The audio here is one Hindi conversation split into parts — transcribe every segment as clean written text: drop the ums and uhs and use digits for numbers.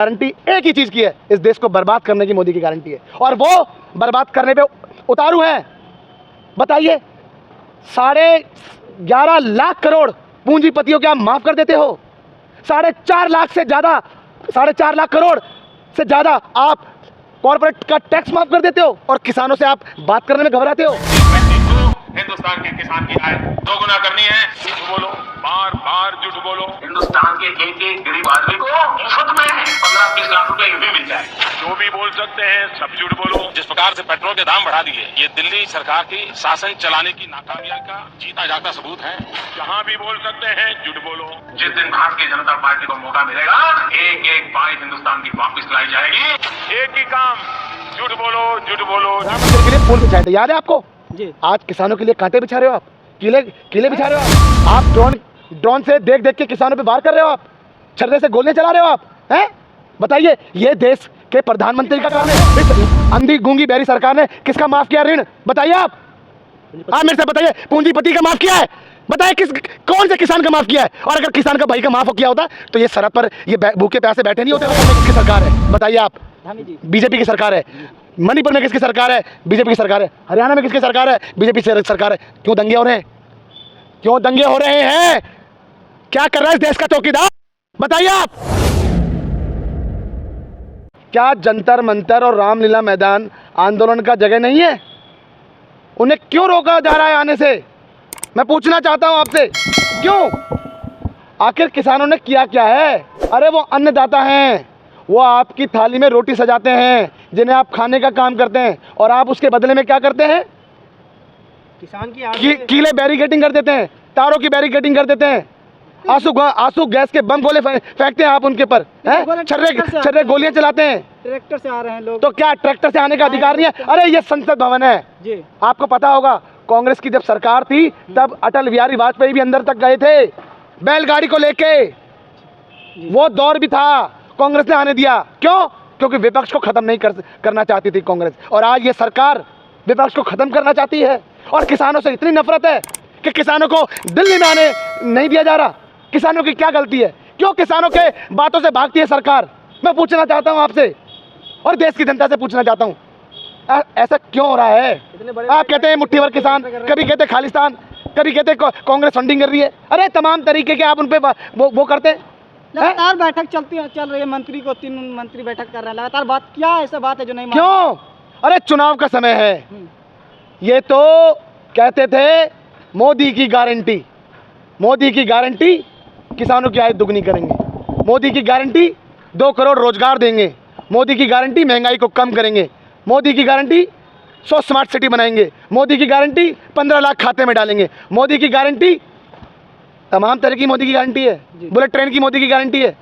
गारंटी एक ही चीज की है, इस देश को बर्बाद करने की मोदी की गारंटी है, और वो बर्बाद करने पे उतारू हैं। बताइए, 11.5 लाख करोड़ पूंजीपतियों के आप माफ कर देते हो, 4.5 लाख से ज्यादा, 4.5 लाख करोड़ से ज्यादा आप कॉर्पोरेट का टैक्स माफ कर देते हो, और किसानों से आप बात करने में घबराते हो। हिंदुस्तान के किसान की आय दोगुना करनी है, झूठ बोलो, बार बार झूठ बोलो। हिंदुस्तान के एक गरीब आदमी को मुफ्त में 15-20 लाख रुपए भी मिल जाए। जो भी बोल सकते हैं सब झूठ बोलो। जिस प्रकार से पेट्रोल के दाम बढ़ा दिए, ये दिल्ली सरकार की शासन चलाने की नाकामयाबी का जीता जागता सबूत है। जहाँ भी बोल सकते हैं झूठ बोलो। जिस दिन भारतीय जनता पार्टी को मौका मिलेगा, एक बाइट हिंदुस्तान की वापिस लाई जाएगी। एक ही काम, झूठ बोलो, झूठ बोलो। राम मंदिर के लिए पुल बिछाए थे, याद है आपको जी? आज किसानों के लिए कांटे बिछा रहे हो आप, किले बिछा रहे हो आप ड्रोन से देख के किसानों पे वार कर रहे हो आप, छर्रे से गोलियां चला रहे हो आप, हैं? बताइए, ये देश के प्रधानमंत्री का काम है। इस अंधी गूंगी बहरी सरकार ने किसका माफ किया ऋण? बताइए आप मेरे से बताइए, पूंजीपति का माफ किया है? बताइए कौन से किसान का माफ किया है? और अगर किसान का भाई का माफ किया होता तो ये सरहद पर ये भूखे प्यासे बैठे नहीं होते। किसकी सरकार है बताइए आप? बीजेपी की सरकार है। मणिपुर में किसकी सरकार है? बीजेपी की सरकार है। हरियाणा में किसकी सरकार है? बीजेपी सरकार है। क्यों दंगे हो रहे हैं? क्यों दंगे हो रहे हैं? क्या कर रहा है इस देश का चौकीदार? बताइए आप। क्या जंतर मंतर और रामलीला मैदान आंदोलन का जगह नहीं है? उन्हें क्यों रोका जा रहा है आने से? मैं पूछना चाहता हूं आपसे, क्यों? आखिर किसानों ने किया क्या है? अरे वो अन्नदाता हैं, वो आपकी थाली में रोटी सजाते हैं, जिन्हें आप खाने का काम करते हैं, और आप उसके बदले में क्या करते हैं? किसान की कीले बैरिकेडिंग कर देते हैं, तारों की बैरिकेडिंग कर देते हैं, आंसू गैस के बम गोले फेंकते हैं आप उनके पर, छर्रे गोलियां चलाते हैं। ट्रैक्टर से आ रहे हैं लोग, तो क्या ट्रैक्टर से आने का अधिकार नहीं है? अरे ये संसद भवन है जी। आपको पता होगा, कांग्रेस की जब सरकार थी तब अटल बिहारी वाजपेयी भी अंदर तक गए थे बैलगाड़ी को लेके। वो दौर भी था, कांग्रेस ने आने दिया। क्यों? क्योंकि विपक्ष को खत्म नहीं करना चाहती थी कांग्रेस, और आज ये सरकार विपक्ष को खत्म करना चाहती है। और किसानों से इतनी नफरत है कि किसानों को दिल्ली में आने नहीं दिया जा रहा। किसानों की क्या गलती है? क्यों किसानों के बातों से भागती है सरकार? मैं पूछना चाहता हूं आपसे, और देश की जनता से पूछना चाहता हूं, ऐसा क्यों हो रहा है? आप कहते हैं मुट्ठी भर किसान, कभी कहते खालिस्तान, कभी कहते कांग्रेस फंडिंग कर रही है। अरे तमाम तरीके के आप उन पे वो करते हैं। लगातार बैठक चल रही है, मंत्री को 3 मंत्री बैठक कर रहे हैं लगातार। बात क्या ऐसा बात है जो नहीं क्यों? अरे चुनाव का समय है, ये तो कहते थे मोदी की गारंटी, मोदी की गारंटी किसानों की आय दुगनी करेंगे, मोदी की गारंटी 2 करोड़ रोजगार देंगे, मोदी की गारंटी महंगाई को कम करेंगे, मोदी की गारंटी 100 स्मार्ट सिटी बनाएंगे, मोदी की गारंटी 15 लाख खाते में डालेंगे, मोदी की गारंटी तमाम तरह की मोदी की गारंटी है। बुलेट ट्रेन की मोदी की गारंटी है,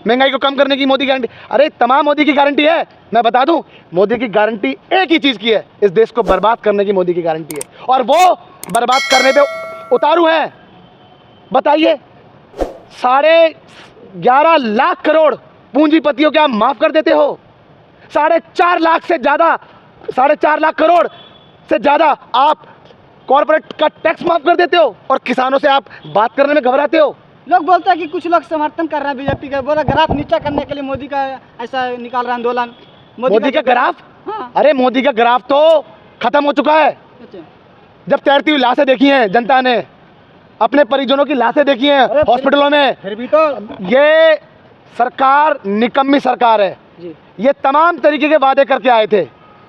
महंगाई को कम करने की मोदी की गारंटी, अरे तमाम मोदी की गारंटी है। मैं बता दूं, मोदी की गारंटी एक ही चीज की है, इस देश को बर्बाद करने की मोदी की गारंटी है, और वो बर्बाद करने पे उतारू हैं। बताइए, 11.5 लाख करोड़ पूंजीपतियों के आप माफ कर देते हो, 4.5 लाख से ज्यादा, 4.5 लाख करोड़ से ज्यादा आप कॉर्पोरेट का टैक्स माफ कर देते हो, और किसानों से आप बात करने में घबराते हो। लोग बोलते हैं कि कुछ लोग समर्थन कर रहे हैं बीजेपी का, बोला ग्राफ नीचा करने के लिए मोदी का ऐसा निकाल रहा आंदोलन। मोदी का ग्राफ? हाँ। अरे मोदी का ग्राफ तो खत्म हो चुका है। जब तैरती हुई लाशें देखी हैं जनता ने, अपने परिजनों की लाशें देखी हैं हॉस्पिटलों में, फिर भी तो ये सरकार निकम्मी सरकार है जी। ये तमाम तरीके के वादे करके आए थे,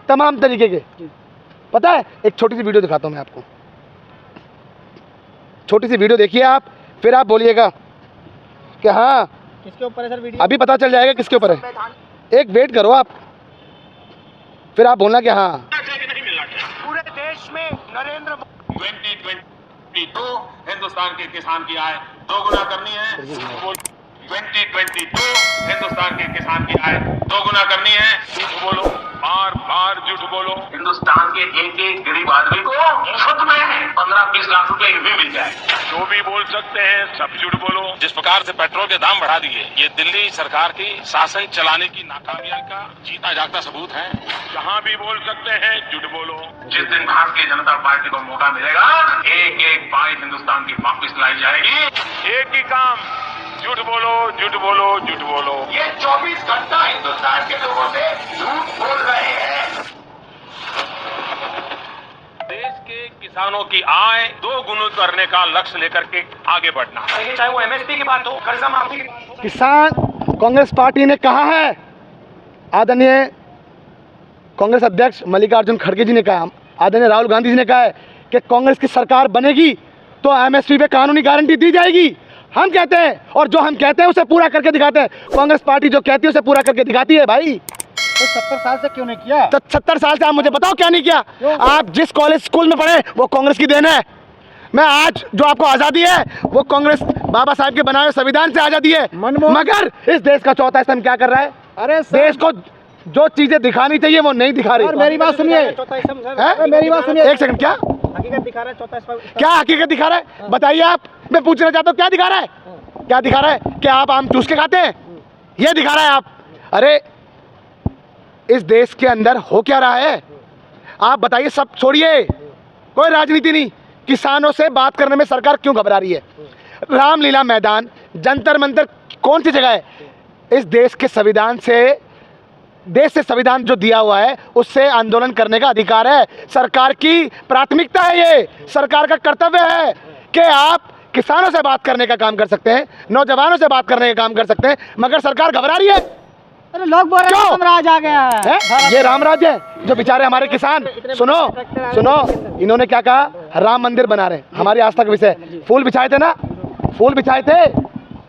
तमाम तरीके के। पता है, एक छोटी सी वीडियो दिखाता हूं मैं आपको, छोटी सी वीडियो देखिए आप, फिर आप बोलिएगा कि हाँ किसके ऊपर है सर वीडियो? अभी पता चल जाएगा किसके ऊपर है। एक वेट करो आप, फिर आप बोलना कि हाँ। पूरे देश में नरेंद्र 2022 हिंदुस्तान के किसान की आय दोगुना करनी है। 2022 हिंदुस्तान के किसान की आय दोगुना करनी है, झूठ बोलो, बार बार झूठ बोलो। हिंदुस्तान के एक गरीब आदमी को मुफ्त में 15-20 लाख रुपए भी मिल जाए। जो भी बोल सकते हैं सब झूठ बोलो। जिस प्रकार से पेट्रोल के दाम बढ़ा दिए, ये दिल्ली सरकार की शासन चलाने की नाकामयाबी का जीता जागता सबूत है। जहाँ भी बोल सकते हैं झूठ बोलो। जिस दिन भारतीय जनता पार्टी को मौका मिलेगा, एक बाइट हिंदुस्तान की वापिस लाई जाएगी। एक ही काम, झूठ बोलो, झूठ बोलो, झूठ बोलो। ये 24 घंटा हिंदुस्तान के लोगों से झूठ बोल रहे हैं। देश के किसानों की आय 2 गुना करने का लक्ष्य लेकर के आगे बढ़ना, चाहे वो एमएसपी की बात हो, कर्जा माफी की बात हो। किसान कांग्रेस पार्टी ने कहा है, आदरणीय कांग्रेस अध्यक्ष मल्लिकार्जुन खड़गे जी ने कहा, आदरणीय राहुल गांधी जी ने कहा है कि कांग्रेस की सरकार बनेगी तो एमएसपी पे कानूनी गारंटी दी जाएगी। हम कहते हैं और जो हम कहते हैं उसे पूरा करके दिखाते हैं। कांग्रेस पार्टी जो कहती है उसे पूरा करके दिखाती है भाई। तो 70 साल से क्यों नहीं किया? तो 70 साल से आप मुझे बताओ क्या नहीं किया? आप जिस कॉलेज स्कूल में पढ़े वो कांग्रेस की देन है। मैं आज जो आपको आज़ादी है वो कांग्रेस बाबा साहब के बनाए हुए संविधान से आज़ादी है। मगर इस देश का चौथा स्तंभ क्या कर रहा है? अरे देश को जो चीजें दिखानी चाहिए वो नहीं दिखा रही। मेरी बात सुनिए, मेरी बात सुनिए। एक सेकंड, क्या हकीकत दिखा रहा है चौथा स्तंभ? क्या हकीकत दिखा रहा है? बताइए आप। मैं पूछना चाहता हूँ क्या दिखा रहा है? क्या दिखा रहा है? क्या आप आम चूस के खाते हैं? ये दिखा रहा है आप। अरे इस देश के अंदर हो क्या रहा है आप बताइए। सब छोड़िए, कोई राजनीति नहीं। किसानों से बात करने में सरकार क्यों घबरा रही है? रामलीला मैदान, जंतर मंतर कौन सी जगह है? इस देश के संविधान से, देश से संविधान जो दिया हुआ है उससे आंदोलन करने का अधिकार है। सरकार की प्राथमिकता है, ये सरकार का कर्तव्य है कि आप किसानों से बात करने का काम कर सकते हैं, नौजवानों से बात करने का काम कर सकते हैं, मगर सरकार घबरा रही है। अरे लोग बोल रहे हैं रामराज आ गया है। ये रामराज है जो बेचारे हमारे किसान। सुनो सुनो, इन्होंने क्या कहा? राम मंदिर बना रहे हैं, हमारी आस्था का विषय। फूल बिछाए थे ना, फूल बिछाए थे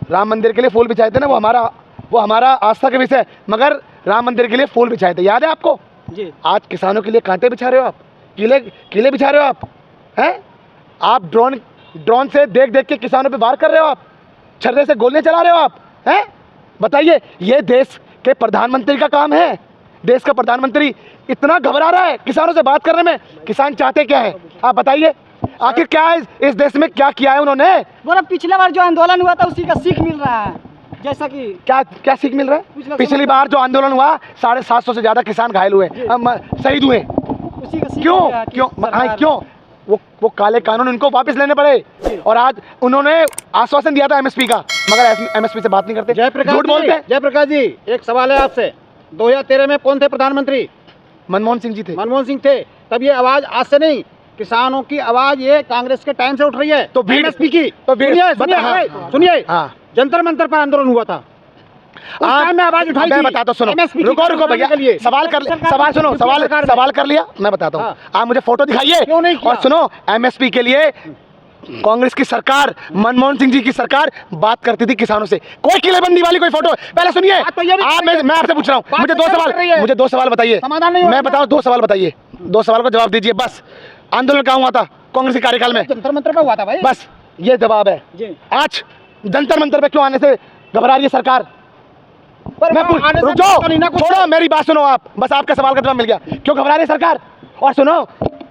राम मंदिर के लिए, फूल बिछाए थे ना, वो हमारा आस्था का विषय। मगर राम मंदिर के लिए फूल बिछाए थे, याद है आपको जी? आज किसानों के लिए कांटे बिछा रहे हो आप, कीले बिछा रहे हो आप, हैं? आप ड्रोन से देख देख के किसानों पे वार कर रहे हो आप, छर्रे से गोलियां चला रहे हो आप, हैं? बताइए, ये देश के प्रधानमंत्री का काम है। देश का प्रधानमंत्री इतना घबरा रहा है किसानों से बात करने में। किसान चाहते क्या है आप बताइए? आखिर क्या है इस देश में, क्या किया है उन्होंने? बोला पिछले बार जो आंदोलन हुआ था उसी का सीख मिल रहा है। जैसा कि क्या सीख मिल रहा है? पिछली बार जो आंदोलन हुआ 750 से ज्यादा किसान घायल हुए, शहीद हुए। उसी का क्यों? वो काले कानून उनको वापस लेने पड़े। और आज उन्होंने आश्वासन दिया था एमएसपी का, मगर एमएसपी से बात नहीं करते, झूठ बोलते हैं। जयप्रकाश जी, एक सवाल है आपसे। 2013 में कौन थे प्रधानमंत्री? मनमोहन सिंह जी थे। मनमोहन सिंह थे। तब ये आवाज आज से नहीं, किसानों की आवाज ये कांग्रेस के टाइम से उठ रही है। तो एमएसपी की सुनिए, जंतर मंतर पर आंदोलन हुआ था, मैं आवाज उठाई। मैं बताता हूँ, सुनो, रुको भैया, सवाल सुनो, सवाल कर लिया, मैं बताता हूँ। आप मुझे फोटो दिखाइए। और सुनो, एमएसपी के लिए कांग्रेस की सरकार, मनमोहन सिंह जी की सरकार बात करती थी किसानों से। कोई किलेबंदी वाली कोई फोटो? पहले सुनिए, मैं आपसे पूछ रहा हूँ, मुझे दो सवाल बताइए। मैं बताऊँ, 2 सवाल बताइए, 2 सवाल को जवाब दीजिए बस। आंदोलन कहाँ हुआ था कांग्रेस के कार्यकाल में? जंतर मंतर पर हुआ था भाई, बस ये जवाब है। आज जंतर मंतर पे क्यों आने से घबरा रही है सरकार? रुक जाओ, छोड़ो, मेरी बात सुनो आप, बस आपका सवाल का जवाब मिल गया। क्यों घबरा रही है सरकार? और सुनो,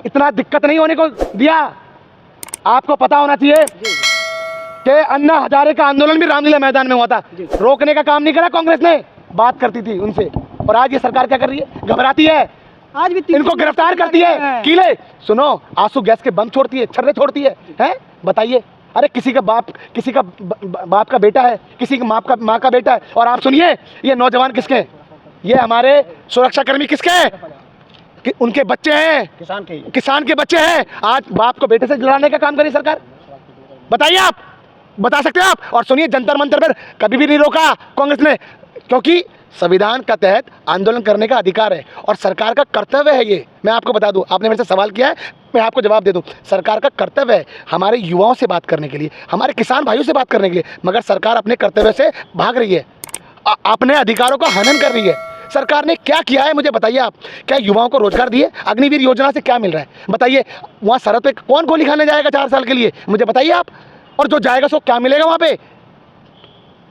इतना दिक्कत नहीं होने को दिया। आपको पता होना चाहिए कि अन्ना हजारे का आंदोलन भी रामलीला मैदान में हुआ था। रोकने का काम नहीं करा कांग्रेस ने, बात करती थी उनसे। और आज ये सरकार क्या कर रही है? घबराती है, आज भी इनको गिरफ्तार करती है। कीले, सुनो, आंसू गैस के बम छोड़ती है, छर्रे छोड़ती है, हैं? बताइए। अरे किसी का बाप का बेटा है, किसी की माँ का बेटा है। और आप सुनिए, ये नौजवान किसके हैं? ये हमारे सुरक्षाकर्मी किसके हैं? कि उनके बच्चे हैं, किसान के बच्चे हैं। आज बाप को बेटे से लड़ाने का काम करी सरकार? बताइए, आप बता सकते हैं आप? और सुनिए, जंतर मंतर पर कभी भी नहीं रोका कांग्रेस ने, क्योंकि संविधान का तहत आंदोलन करने का अधिकार है और सरकार का कर्तव्य है ये। मैं आपको बता दूं, आपने मेरे से सवाल किया है, मैं आपको जवाब दे दूं। सरकार का कर्तव्य है हमारे युवाओं से बात करने के लिए, हमारे किसान भाइयों से बात करने के लिए, मगर सरकार अपने कर्तव्य से भाग रही है, अपने अधिकारों का हनन कर रही है। सरकार ने क्या किया है मुझे बताइए आप? क्या युवाओं को रोजगार दिए? अग्निवीर योजना से क्या मिल रहा है बताइए? वहाँ सरहद पे कौन गोली खाने जाएगा 4 साल के लिए? मुझे बताइए आप। और जो जाएगा सो क्या मिलेगा वहाँ पे?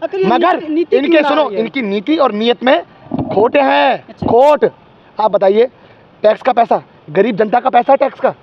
मगर इनके, सुनो, इनकी नीति और नीयत में खोटे हैं, खोट। आप बताइए, टैक्स का पैसा, गरीब जनता का पैसा है टैक्स का।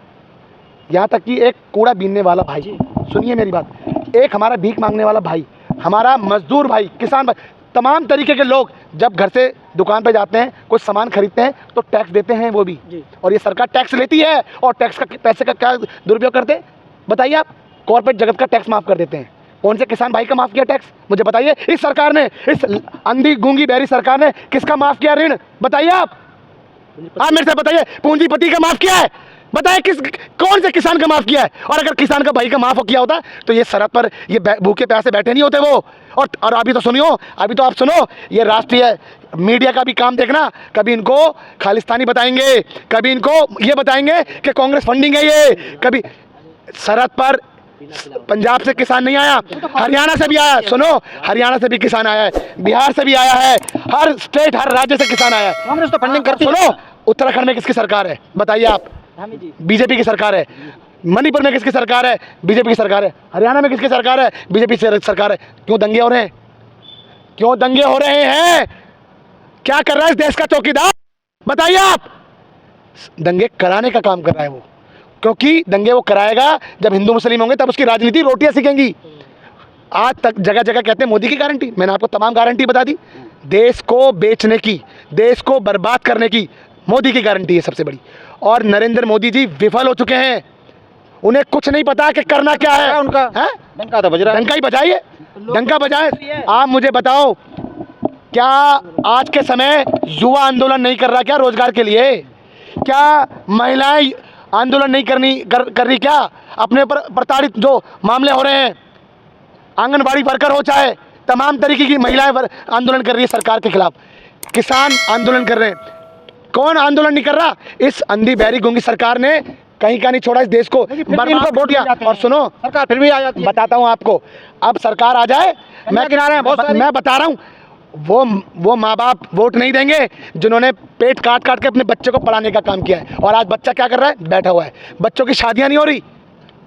यहाँ तक कि एक कूड़ा बीनने वाला भाई, सुनिए मेरी बात, एक हमारा भीख मांगने वाला भाई, हमारा मजदूर भाई, किसान भाई, तमाम तरीके के लोग जब घर से दुकान पे जाते हैं, कुछ सामान खरीदते हैं तो टैक्स देते हैं वो भी। और ये सरकार टैक्स लेती है और टैक्स का पैसे का क्या दुरुपयोग करते हैं बताइए आप? कॉर्पोरेट जगत का टैक्स माफ़ कर देते हैं, कौन से किसान भाई का माफ किया टैक्स? मुझे बताइए। इस सरकार ने, इस अंधी गूंगी बहरी सरकार ने किसका माफ किया ऋण? बताइए आप मेरे से बताइए। पूंजीपति का माफ किया है? बताइए किस, कौन से किसान का माफ किया है? और अगर किसान का भाई का माफ किया होता तो ये सरहद पर ये भूखे प्यासे बैठे नहीं होते वो। और अभी तो सुनियो, अभी तो आप सुनो, ये राष्ट्रीय मीडिया का भी काम देखना। कभी इनको खालिस्तानी बताएंगे, कभी इनको ये बताएंगे कि कांग्रेस फंडिंग है ये, कभी सरहद पर पंजाब से किसान नहीं आया, हरियाणा से भी आया। सुनो, हरियाणा से भी किसान आया है, बिहार से भी आया है, हर स्टेट, हर राज्य से किसान आया है। कांग्रेस तो फंडिंग करती है। सुनो, उत्तराखंड में किसकी सरकार है? बताइए आप। बीजेपी की सरकार है। मणिपुर में किसकी सरकार है? बीजेपी की सरकार है। हरियाणा में किसकी सरकार है? बीजेपी सरकार है। क्यों दंगे हो रहे हैं? क्यों दंगे हो रहे हैं? क्या कर रहा है इस देश का चौकीदार? बताइए आप। दंगे कराने का काम कर रहा है वो, क्योंकि दंगे वो कराएगा जब हिंदू मुस्लिम होंगे, तब उसकी राजनीति रोटियां सीखेंगी। आज तक जगह जगह कहते हैं मोदी की गारंटी, मैंने आपको तमाम गारंटी बता दी। देश को बेचने की, देश को बर्बाद करने की मोदी की गारंटी है सबसे बड़ी। और नरेंद्र मोदी जी विफल हो चुके हैं। उन्हें कुछ नहीं पता कि करना क्या है उनका। डंका तो बज रहा है। डंका ही बजाइए, डंका बजाए। आप मुझे बताओ, क्या आज के समय युवा आंदोलन नहीं कर रहा क्या रोजगार के लिए? क्या महिलाएं आंदोलन नहीं कर रही क्या? अपने पर प्रताड़ित जो मामले हो रहे हैं, आंगनबाड़ी वर्कर हो, चाहे तमाम तरीके की महिलाएं आंदोलन कर रही है सरकार के खिलाफ, किसान आंदोलन कर रहे हैं। कौन आंदोलन नहीं कर रहा? इस अंधी बहरी गूंगी सरकार ने कहीं का नहीं छोड़ा इस देश को, बर्बाद वोट दिया। और सुनो, सरकार फिर भी आ जाती है। बताता हूं आपको, अब सरकार आ जाए, मैं बता रहा हूं, वो माँ बाप वोट नहीं देंगे जिन्होंने पेट काट काट के अपने बच्चे को पढ़ाने का काम किया है। और आज बच्चा क्या कर रहा है? बैठा हुआ है, बच्चों की शादियां नहीं हो रही।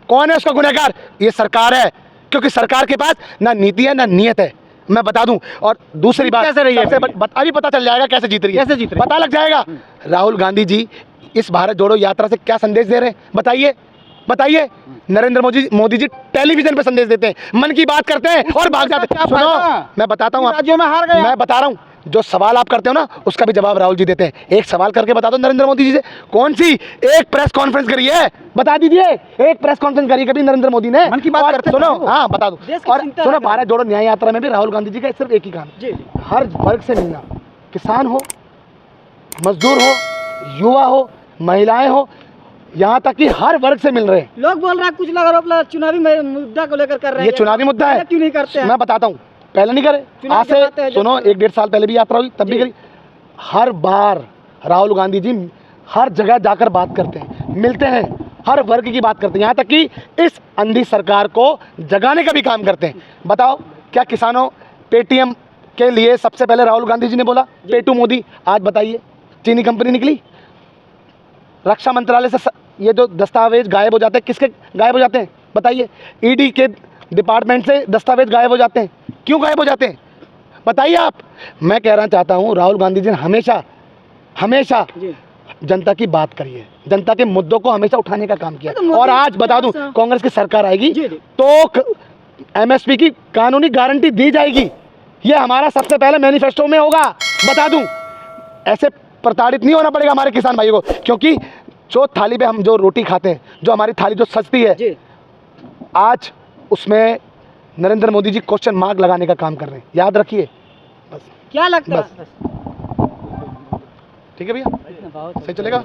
कौन है उसका गुनहगार? ये सरकार है, क्योंकि सरकार के पास ना नीति है ना नियत है। मैं बता दूं। और दूसरी बात, कैसे रही है? अभी पता चल जाएगा कैसे जीत रही है, कैसे जीत रही है? पता लग जाएगा। राहुल गांधी जी इस भारत जोड़ो यात्रा से क्या संदेश दे रहे हैं? बताइए, बताइए। नरेंद्र मोदी जी टेलीविजन पे संदेश देते हैं, मन की बात करते हैं और भाग जाते हैं। सुनो, मैं बताता हूँ, राज्यों में हार गए। मैं बता रहा हूँ, जो सवाल आप करते हो ना, उसका भी जवाब राहुल जी देते हैं। एक सवाल करके बता दो नरेंद्र मोदी जी से, कौन सी एक प्रेस कॉन्फ्रेंस करी है? बता दीजिए, एक प्रेस कॉन्फ्रेंस करी कभी नरेंद्र मोदी ने? मन की बात करते हैं। सुनो, हाँ बता दो। और सुनो, भारत जोड़ो न्याय यात्रा में भी राहुल गांधी जी का सिर्फ एक ही काम, हर वर्ग से मिलना, किसान हो, मजदूर हो, युवा हो, महिलाएं हो, यहाँ तक कि हर वर्ग से मिल रहे हैं। लोग बोल रहे हैं कुछ लोग आरोप चुनावी मुद्दा को लेकर कर रहे हैं। ये चुनावी मुद्दा है, क्यों नहीं करते हैं? मैं बताता हूँ, पहले नहीं करे, आज से सुनो 1-1.5 साल पहले भी यात्रा हुई, तब भी करी। हर बार राहुल गांधी जी हर जगह जाकर बात करते हैं, मिलते हैं, हर वर्ग की बात करते हैं, यहाँ तक कि इस अंधी सरकार को जगाने का भी काम करते हैं। बताओ, क्या किसानों पेटीएम के लिए सबसे पहले राहुल गांधी जी ने बोला पेटू मोदी? आज बताइए, चीनी कंपनी निकली, रक्षा मंत्रालय से ये जो दस्तावेज गायब हो जाते हैं, किसके गायब हो जाते हैं? बताइए। ईडी के डिपार्टमेंट से दस्तावेज गायब हो जाते हैं, क्यों गायब हो जाते हैं? बताइए आप। मैं कहना चाहता हूं, राहुल गांधी जी ने हमेशा जनता की बात करी है, जनता के मुद्दों को हमेशा उठाने का काम किया। और आज बता दूं, कांग्रेस की सरकार आएगी तो एमएसपी की कानूनी गारंटी दी जाएगी। ये हमारा सबसे पहले मैनिफेस्टो में होगा, बता दूं। ऐसे प्रताड़ित नहीं होना पड़ेगा हमारे किसान भाइयों को, क्योंकि जो थाली पे हम जो रोटी खाते हैं, जो हमारी थाली जो सजती है, आज उसमें नरेंद्र मोदी जी क्वेश्चन मार्क लगाने का काम कर रहे हैं। याद रखिए। बस क्या लगता है? ठीक है भैया, सही चलेगा।